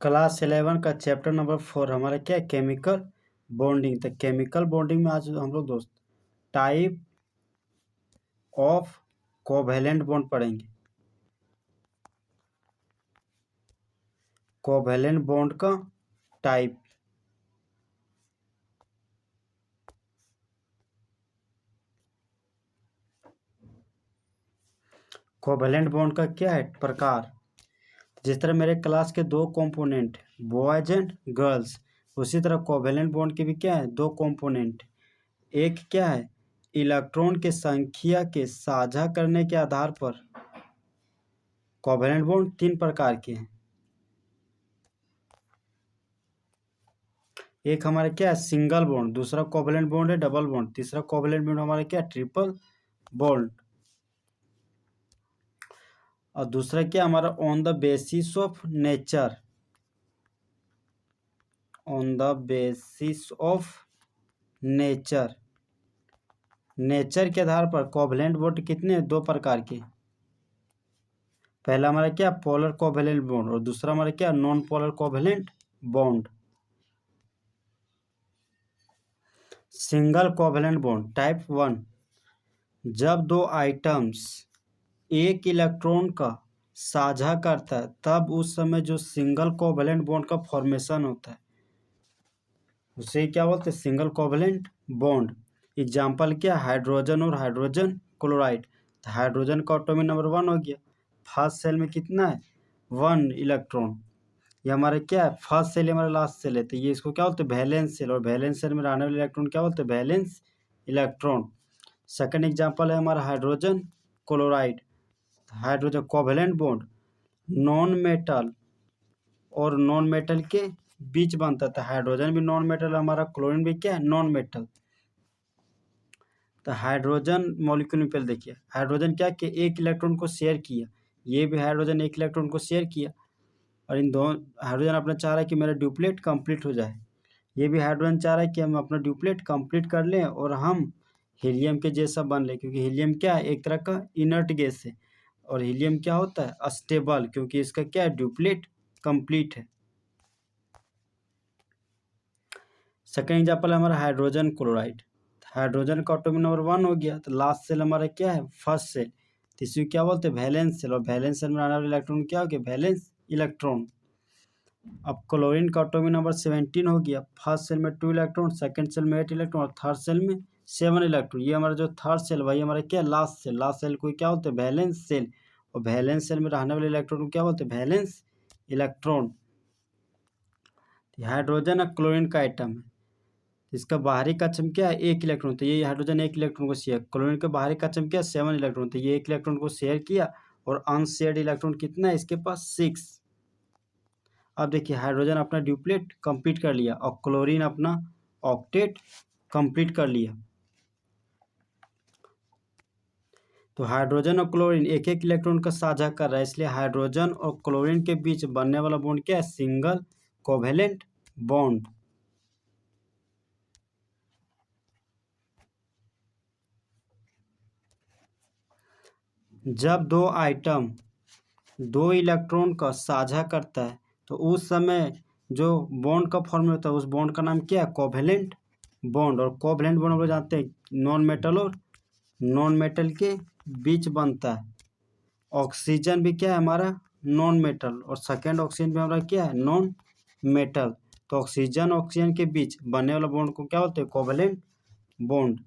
Class 11 का chapter number 4 हमारा क्या है? Chemical bonding. तो केमिकल बॉन्डिंग में आज हम लोग दोस्त टाइप ऑफ कोवैलेंट बॉन्ड पढ़ेंगे। कोवैलेंट बॉन्ड का टाइप। कोवैलेंट बॉन्ड का क्या है? प्रकार। जिस तरह मेरे क्लास के दो कंपोनेंट बॉयज एंड गर्ल्स, उसी तरह कोवैलेंट बॉन्ड के भी क्या है? दो कंपोनेंट। एक क्या है? इलेक्ट्रॉन के संख्या के साझा करने के आधार पर कोवैलेंट बॉन्ड तीन प्रकार के हैं। एक हमारा क्या है? Single bond. दूसरा कोवैलेंट बॉन्ड है डबल बॉन्ड। तीसरा कोवैलेंट बॉन्ड हमारा क्या है? Triple bond. और दूसरा क्या हमारा? On the basis of nature. On the basis of nature. Nature के आधार पर कोवैलेंट बॉन्ड कितने? दो प्रकार के। पहला हमारा क्या? Polar covalent bond. और दूसरा हमारा क्या? Non polar covalent bond. Single covalent bond type 1। जब दो आइटम्स एक इलेक्ट्रॉन का साझा करता है तब उस समय जो सिंगल कोवैलेंट बॉन्ड का फॉर्मेशन होता है उसे क्या बोलते हैं? Single covalent bond. एग्जाम्पल क्या? हाइड्रोजन और हाइड्रोजन क्लोराइड। हाइड्रोजन का एटॉमिक नंबर 1 हो गया। फर्स्ट सेल में कितना है? 1 इलेक्ट्रॉन। ये हमारे क्या है? फर्स्ट सेल हमारा लास्ट सेल है, तो ये इसको क्या बोलते हैं? Valence shell. और वैलेंस सेल में रहने वाले इलेक्ट्रॉन क्या बोलते हैं? Valence electron. सेकंड एग्जांपल है हमारा hydrogen chloride. Hydrogen covalent bond non metal और नॉन मेटल के बीच बनता था। हाइड्रोजन भी नॉन मेटल, हमारा क्लोरीन भी क्या है? Non metal. तो हाइड्रोजन मॉलिक्यूल में पहले देखिए, हाइड्रोजन क्या कि एक इलेक्ट्रॉन को शेयर किया। ये भी हाइड्रोजन एक इलेक्ट्रॉन को शेयर किया और इन दोनों हाइड्रोजन अपना चाह रहा है कि मेरा ड्यूप्लेट कंप्लीट हो जाए। ये भी हाइड्रोजन चाह रहा है कि हम अपना ड्यूप्लेट कंप्लीट कर लें और हम हीलियम के जैसा बन लें, क्योंकि हीलियम क्या है? एक तरह का इनर्ट गैस है और हीलियम क्या होता है? अस्टेबल, क्योंकि इसका क्या है? ड्यूप्लेट कंप्लीट है। सेकेंड एग्जाम्पल है हमारा हाइड्रोजन क्लोराइड। हाइड्रोजन का एटॉमिक नंबर 1 हो गया, तो लास्ट सेल हमारा क्या है? First shell. तो इसी क्या बोलते हैं? Valence shell. और वैलेंस सेल में आने वाला इलेक्ट्रॉन क्या हो गया? Valence electron. अब क्लोरीन का एटॉमिक नंबर 17 हो गया। फर्स्ट सेल में 2 इलेक्ट्रॉन, सेकंड सेल में 8 इलेक्ट्रॉन और थर्ड सेल में 7 इलेक्ट्रॉन। ये हमारा जो थर्ड सेल वही हमारा क्या? Last cell. लास्ट सेल को क्या बोलते हैं? Valence shell. और वैलेंस सेल में रहने वाले इलेक्ट्रॉन को क्या बोलते हैं? Valence electron. हाइड्रोजन और क्लोरीन का आइटम है, इसका बाहरी कक्षम क्या है? एक इलेक्ट्रॉन। तो ये हाइड्रोजन एक इलेक्ट्रॉन को शेयर। क्लोरीन का बाहरी कक्षम क्या है? 7 इलेक्ट्रॉन। तो ये एक इलेक्ट्रॉन को शेयर किया और अनशेयर्ड इलेक्ट्रॉन कितना है इसके पास? 6। अब देखिए हाइड्रोजन अपना ड्यूप्लेट कंप्लीट कर लिया और क्लोरीन अपना ऑक्टेट कंप्लीट कर लिया। तो हाइड्रोजन और क्लोरीन एक एक इलेक्ट्रॉन का साझा कर रहा है, इसलिए हाइड्रोजन और क्लोरीन के बीच बनने वाला बॉन्ड क्या है? Single covalent bond. जब दो आइटम दो इलेक्ट्रॉन का साझा करता है तो उस समय जो बॉन्ड का फॉर्म होता है उस बॉन्ड का नाम क्या है? Covalent bond. और कोवैलेंट बॉन्ड हम लोग जानते हैं नॉन मेटल और नॉन मेटल के बीच बनता है। ऑक्सीजन भी क्या है हमारा? Non metal. और सेकेंड ऑक्सीजन भी हमारा क्या है? Non metal. तो ऑक्सीजन ऑक्सीजन के बीच बनने वाला बॉन्ड को क्या बोलते हैं? Covalent bond.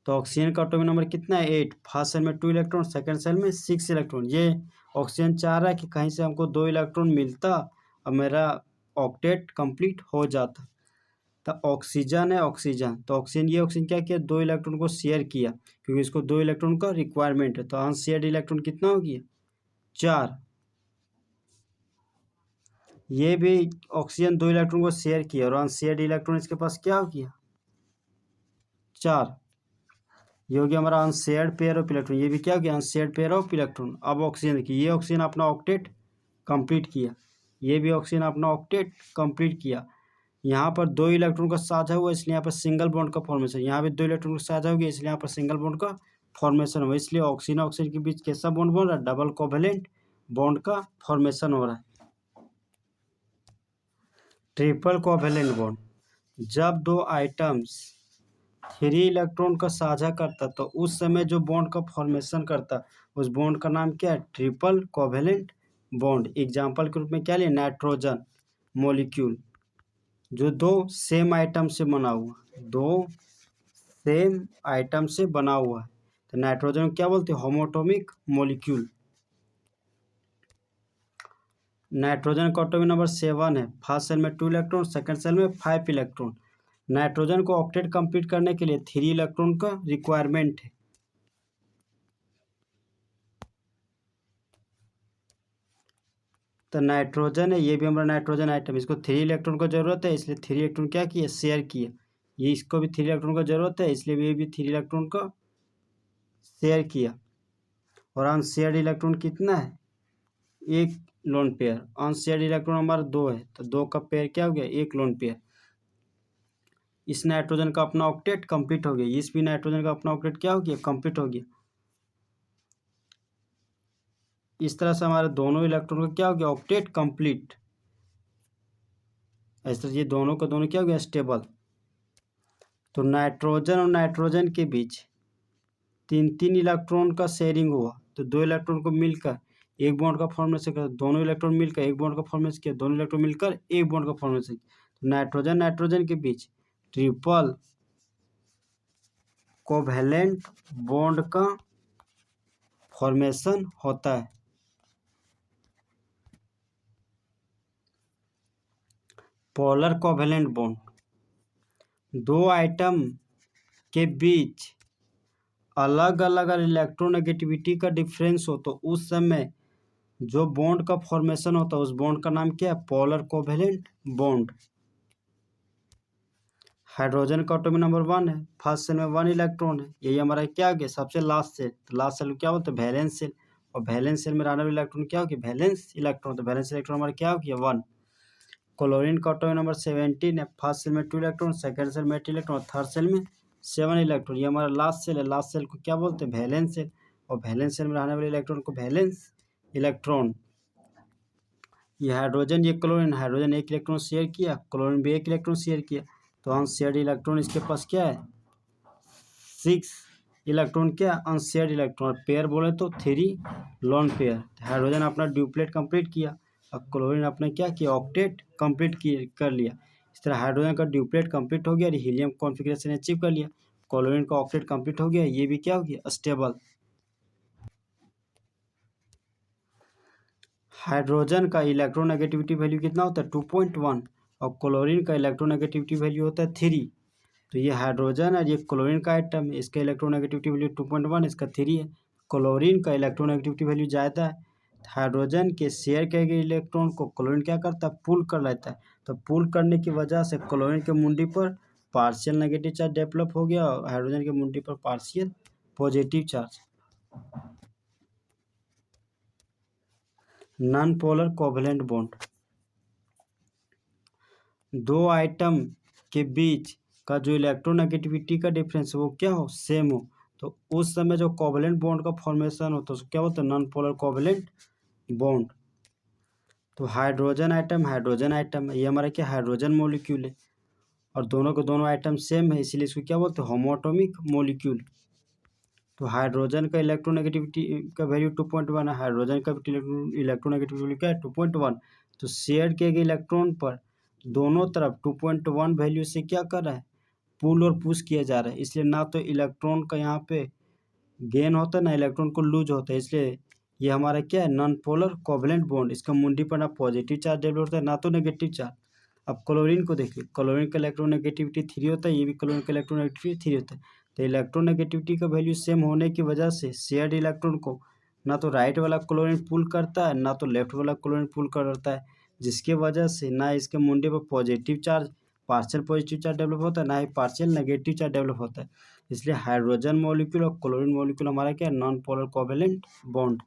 तो ऑक्सीजन का एटॉमिक नंबर कितना है? 8। फर्स्ट सेल में 2 इलेक्ट्रॉन, सेकंड सेल में 6 इलेक्ट्रॉन। ये ऑक्सीजन चाह रहा है कि कहीं से हमको 2 इलेक्ट्रॉन मिलता और मेरा ऑक्टेट कंप्लीट हो जाता। तो ऑक्सीजन है ऑक्सीजन, तो ऑक्सीजन ये ऑक्सीजन क्या किया? 2 इलेक्ट्रॉन को शेयर किया, क्योंकि इसको 2 इलेक्ट्रॉन का रिक्वायरमेंट है। तो अनशेयर्ड इलेक्ट्रॉन कितना हो गया? 4। ये भी ऑक्सीजन 2 इलेक्ट्रॉन को शेयर किया और अनशेयर्ड इलेक्ट्रॉन इसके पास क्या हो गया? 4। ये हो गया हमारा अनशेयर्ड पेयर ऑफ इलेक्ट्रॉन। ये भी क्या हो गया? Unshared pair of electron. अब ऑक्सीजन देखिए, ये ऑक्सीजन अपना ऑक्टेट कंप्लीट किया, ये भी ऑक्सीजन अपना ऑक्टेट कंप्लीट किया। यहाँ पर 2 इलेक्ट्रॉन का साझा हुआ, इसलिए यहाँ पर सिंगल बॉन्ड का फॉर्मेशन। यहाँ भी 2 इलेक्ट्रॉन का साझा हो गया, इसलिए यहाँ पर सिंगल बॉन्ड का फॉर्मेशन हुआ। इसलिए ऑक्सीजन ऑक्सीजन के बीच कैसा बॉन्ड बन रहा है? डबल कोवैलेंट बॉन्ड का फॉर्मेशन हो रहा है। ट्रिपल कोवैलेंट बॉन्ड, जब दो आइटम्स 3 इलेक्ट्रॉन का साझा करता तो उस समय जो बॉन्ड का फॉर्मेशन करता उस बॉन्ड का नाम क्या है? Triple covalent bond. एग्जाम्पल के रूप में क्या लिया? नाइट्रोजन मॉलिक्यूल, जो दो सेम आइटम से बना हुआ, दो सेम आइटम से बना हुआ है, तो नाइट्रोजन को क्या बोलते हैं? होमोटोमिक मॉलिक्यूल। नाइट्रोजन का एटॉमिक नंबर 7 है, फर्स्ट सेल में 2 इलेक्ट्रॉन, सेकंड सेल में 5 इलेक्ट्रॉन। नाइट्रोजन को ऑक्टेट कंप्लीट करने के लिए 3 इलेक्ट्रॉन का रिक्वायरमेंट है। तो नाइट्रोजन है, ये भी हमारा नाइट्रोजन आइटम, इसको 3 इलेक्ट्रॉन का जरूरत है, इसलिए 3 इलेक्ट्रॉन क्या किया? शेयर किया। ये इसको भी 3 इलेक्ट्रॉन का जरूरत है, इसलिए ये भी 3 इलेक्ट्रॉन का शेयर किया। और अनशेयर्ड इलेक्ट्रॉन कितना है? एक लोन पेयर। अनशेयर्ड इलेक्ट्रॉन हमारा 2 है, तो 2 का पेयर क्या हो गया? एक लोन पेयर। इस नाइट्रोजन का अपना ऑक्टेट कंप्लीट हो गया, इस भी नाइट्रोजन का अपना ऑक्टेट क्या हो गया? कंप्लीट हो गया। इस तरह से हमारे दोनों इलेक्ट्रॉन का क्या हो गया? Octet complete. इस तरह ये दोनों का दोनों क्या हो गया? स्टेबल। तो नाइट्रोजन और नाइट्रोजन के बीच 3 इलेक्ट्रॉन का शेयरिंग हुआ, तो 2 इलेक्ट्रॉन को मिलकर एक बॉन्ड का फॉर्मेशन कर, दोनों इलेक्ट्रॉन मिलकर एक बॉन्ड का फॉर्मेशन किया, दोनों इलेक्ट्रॉन मिलकर एक बॉन्ड का फॉर्मेशन किया। नाइट्रोजन नाइट्रोजन के बीच ट्रिपल कोवैलेंट बॉन्ड का फॉर्मेशन होता है। पोलर कोवैलेंट बॉन्ड, दो आइटम के बीच अलग अलग इलेक्ट्रोनेगेटिविटी का डिफरेंस हो तो उस समय जो बॉन्ड का फॉर्मेशन होता है उस बॉन्ड का नाम क्या है? Polar covalent bond. हाइड्रोजन का एटॉमिक नंबर 1 है, फर्स्ट सेल में 1 इलेक्ट्रॉन है, यही हमारा क्या हो गया? सबसे लास्ट सेल। तो लास्ट सेल क्या होता है? Valence shell. और वैलेंस सेल में रहने वाले इलेक्ट्रॉन क्या हो गया? Valence electron. तो वैलेंस इलेक्ट्रॉन हमारा क्या हो गया? 1। क्लोरीन का एटॉमिक नंबर 17 है, फर्स्ट सेल में 2 इलेक्ट्रॉन, सेकंड सेल में 8 इलेक्ट्रॉन, थर्ड सेल में 7 इलेक्ट्रॉन। ये हमारा लास्ट सेल है, लास्ट सेल को क्या बोलते हैं? Valence shell. और वैलेंस सेल में रहने वाले इलेक्ट्रॉन को वैलेंस इलेक्ट्रॉन। ये हाइड्रोजन, ये क्लोरीन, हाइड्रोजन एक इलेक्ट्रॉन शेयर किया, क्लोरीन भी एक इलेक्ट्रॉन शेयर किया, तो अनशेयर्ड इलेक्ट्रॉन इसके पास क्या है? 6 इलेक्ट्रॉन। क्या? Unshared electron. पेयर बोले तो 3 लोन पेयर। हाइड्रोजन अपना ड्यूप्लेट कंप्लीट किया और क्लोरीन अपने क्या किया? ऑक्टेट कंप्लीट कर लिया। इस तरह हाइड्रोजन का ड्यूप्लेट कंप्लीट हो गया, हीलियम कॉन्फ़िगरेशन अचीव कर लिया। क्लोरीन का ऑक्टेट कंप्लीट हो गया, ये भी क्या हो गया? स्टेबल। हाइड्रोजन का इलेक्ट्रोनेगेटिविटी वैल्यू कितना होता है? 2.1। और क्लोरीन का इलेक्ट्रोनेगेटिविटी वैल्यू होता है 3। तो ये हाइड्रोजन और ये क्लोरीन का आइटम है, इसका इलेक्ट्रोनेगेटिविटी वैल्यू 2.1, इसका 3 है। क्लोरीन का इलेक्ट्रोनेगेटिविटी वैल्यू ज़्यादा है। हाइड्रोजन के शेयर किए गए इलेक्ट्रॉन को क्लोरीन क्या करता है? पुल कर लेता है। तो पुल करने की वजह से क्लोरीन के मुंडी पर पार्शियल नेगेटिव चार्ज डेवलप हो गया और हाइड्रोजन के मुंडी पर partial positive charge. Non polar covalent bond, दो आइटम के बीच का जो इलेक्ट्रोनेगेटिविटी का डिफरेंस वो क्या हो? सेम हो, तो उस समय जो कोवैलेंट बॉन्ड का फॉर्मेशन होता है उसको क्या बोलते हैं? Non polar covalent bond. तो हाइड्रोजन आइटम है, ये हमारा क्या? हाइड्रोजन मॉलिक्यूल है और दोनों के दोनों आइटम सेम है, इसीलिए इसको क्या बोलते हैं? होमोटोमिक मॉलिक्यूल। तो हाइड्रोजन का इलेक्ट्रोनेगेटिविटी का वैल्यू 2.1 है, हाइड्रोजन का इलेक्ट्रोनेगेटिविटी वैल्यू क्या है? 2.1। तो शेयर किए गए इलेक्ट्रॉन पर दोनों तरफ 2.1 वैल्यू से क्या कर रहा है? पुल और पुश किया जा रहा है, इसलिए ना तो इलेक्ट्रॉन का यहाँ पे गेन होता है ना इलेक्ट्रॉन को लूज होता है, इसलिए ये हमारा क्या है? Non polar covalent bond. इसका मुंडी पर ना पॉजिटिव चार्ज डेवलप होता है ना तो नेगेटिव चार्ज। अब क्लोरीन को देखिए, क्लोरीन का इलेक्ट्रोनेगेटिविटी 3 होता है, ये भी क्लोरीन का इलेक्ट्रोनेगेटिविटी 3 होता है। तो इलेक्ट्रोनेगेटिविटी का वैल्यू सेम होने की वजह से शेयर्ड इलेक्ट्रॉन को ना तो राइट वाला क्लोरीन पुल करता है ना तो लेफ्ट वाला क्लोरीन पुल करता है, जिसकी वजह से ना इसके मुंडे पर positive charge partial positive charge develop होता है ना ही पार्शियल नेगेटिव चार्ज डेवलप होता है। इसलिए हाइड्रोजन मॉलिक्यूल और क्लोरीन मॉलिक्यूल हमारा क्या है? Non polar covalent bond.